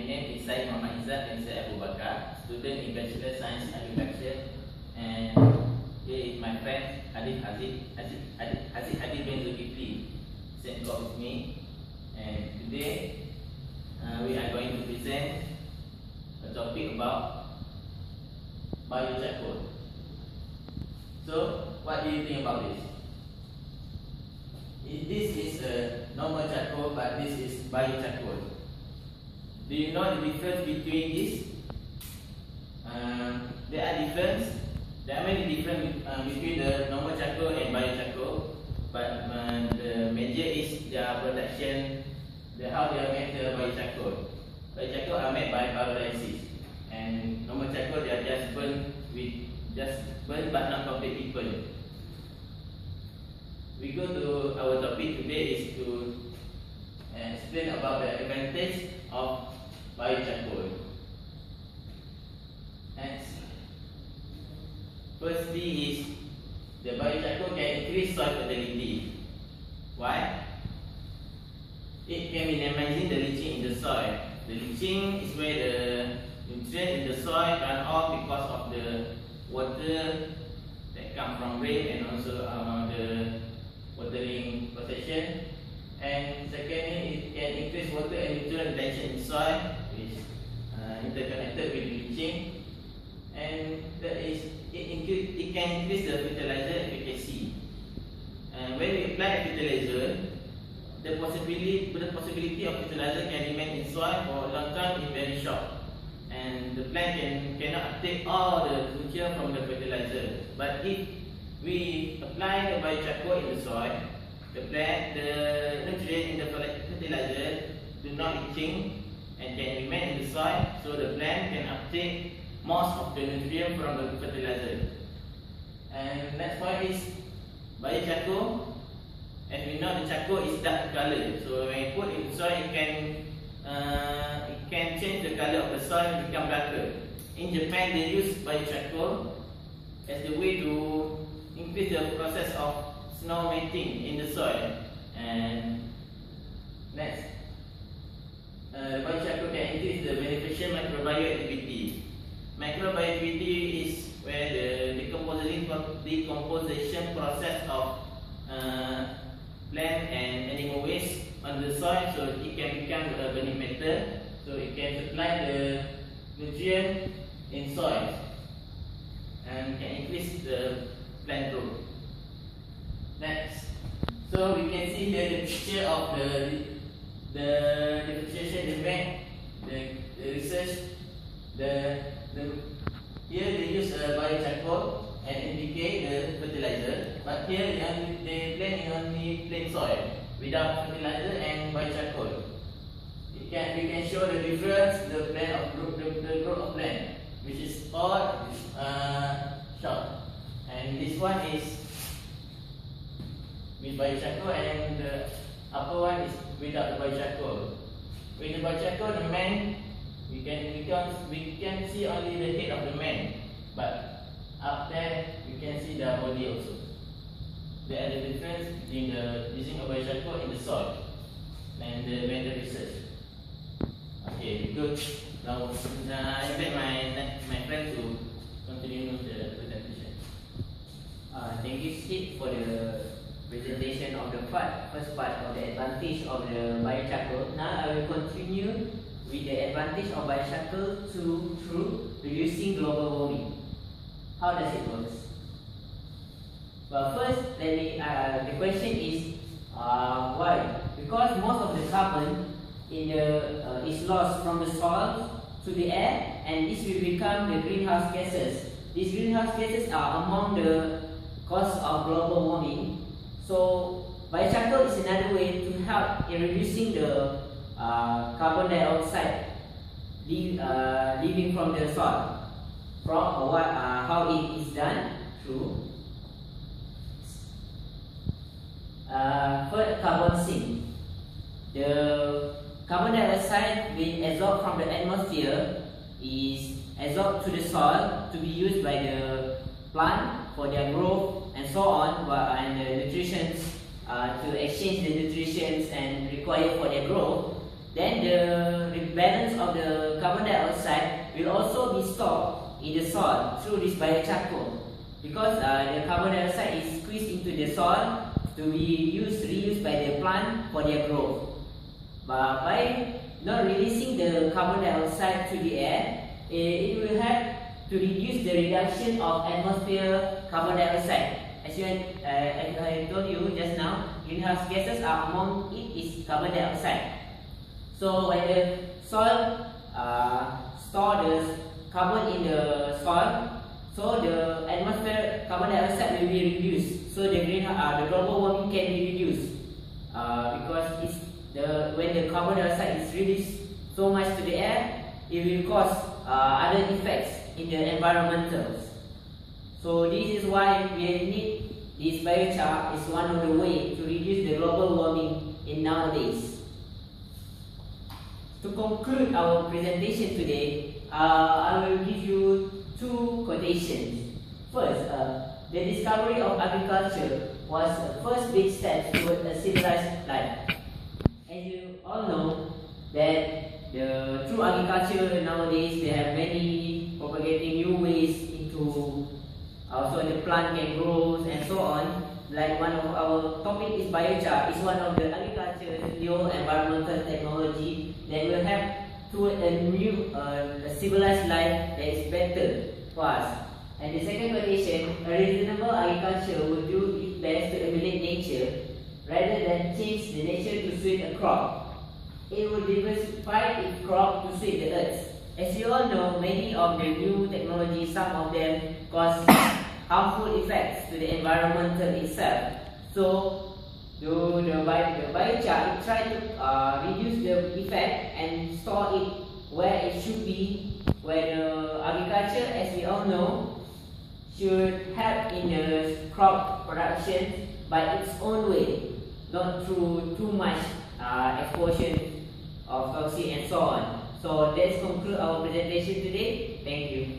name is Syed Muhammad Izzat bin Syed Abu Bakar, student in Bachelor Science Agriculture, and here is my friend Hadith bin Zulkifli, same course with me, and today we are going to present a topic about biochar. So, what do you think about this? This is a normal charcoal, but this is biochar. Do you know the difference between this? There are many differences between the normal charcoal and biochar, but the major is their production, how they are made the biochar. Biochar are made by pyrolysis, and normal charcoal they are just burn but not completely burn. We go to our topic today is to explain about the advantage of biochar. Firstly is the biochar can increase soil fertility. Why? It can be minimizing the leaching in the soil. The leaching is where the nutrients in the soil run off because of the water that comes from rain and also the watering procession. And secondly, it can increase water and nutrient retention in soil, which is interconnected with leaching. And that is, it can increase the fertilizer efficacy. And when we apply fertilizer, the possibility of fertilizer can remain in soil for a long time is very short. And the plant cannot uptake all the nutrients from the fertilizer. But if we apply the biochar in the soil, the nutrients in the fertilizer do not leaching and can remain in the soil, so the plant can uptake most of the nutrients from the fertilizer. And next point is biochar. As we know, the charcoal is dark color, so when you put in the soil, it can change the color of the soil and become darker. In Japan, they use biochar as the way to increase the process of snow melting in the soil. And next, biochar can increase the beneficial microbial Microbial is where the decomposition process of plant and animal waste on the soil, so it can become a organic matter, so it can supply the nutrient in soil and can increase the plant growth. Next, so we can see here the picture of the differentiation they made, the research. Here they use biochar and indicate the fertilizer, but here they plant in only plain soil without fertilizer and biochar. We can show the difference, the growth of plant, which is tall, short, and this one is with biochar and the upper one is without the biochar. With the biochar, the man we can see only the head of the man, but up there we can see the body also. There are the difference between using a biochar in the soil and the vendor research. Okay, good. Now I invite my friend to continue the presentation. Thank you, Steve, for the presentation of the first part of the advantage of the biochar. Now I will continue with the advantage of biochar through reducing global warming. How does it work? Well, first, the question is why? Because most of the carbon is lost from the soil to the air, and this will become the greenhouse gases. These greenhouse gases are among the cause of global warming. So, biochar is another way to help in reducing the carbon dioxide leaving from the soil. From how it is done through first, carbon sink. The carbon dioxide being absorbed from the atmosphere is absorbed to the soil to be used by the plant for their growth and so on, and the nutrition to exchange the nutrition and required for their growth. Then the balance of the carbon dioxide will also be stored in the soil through this biocharcoal, because the carbon dioxide is squeezed into the soil to be reused by the plant for their growth. But by not releasing the carbon dioxide to the air, it will help to reduce the reduction of atmosphere carbon dioxide. As I told you just now, greenhouse gases are among it is carbon dioxide. So when the soil store the carbon in the soil, so the atmosphere carbon dioxide will be reduced. So the global warming can be reduced because when the carbon dioxide is released so much to the air, it will cause other effects in the environmentals. So this is why we need this biochar is one of the ways to reduce the global warming in nowadays. To conclude our presentation today, I will give you two quotations. First, the discovery of agriculture was the first big step toward a civilized life. As you all know, that through agriculture nowadays, they have many propagating new ways into so the plant can grow and so on. Like one of our topic is biochar, is one of the agriculture new environmental technology that will help to a new civilized life that is better for us. And the second quotation, a reasonable agriculture would do its best to emulate nature rather than change the nature to suit a crop. It would diversify its crop to suit the earth. As you all know, many of the new technologies, some of them cause harmful effects to the environment itself. So, the biochar it try to reduce the effect and store it where it should be, where the agriculture, as we all know, should help in the crop production by its own way, not through too much exposure of toxic and so on. So let's conclude our presentation today. Thank you.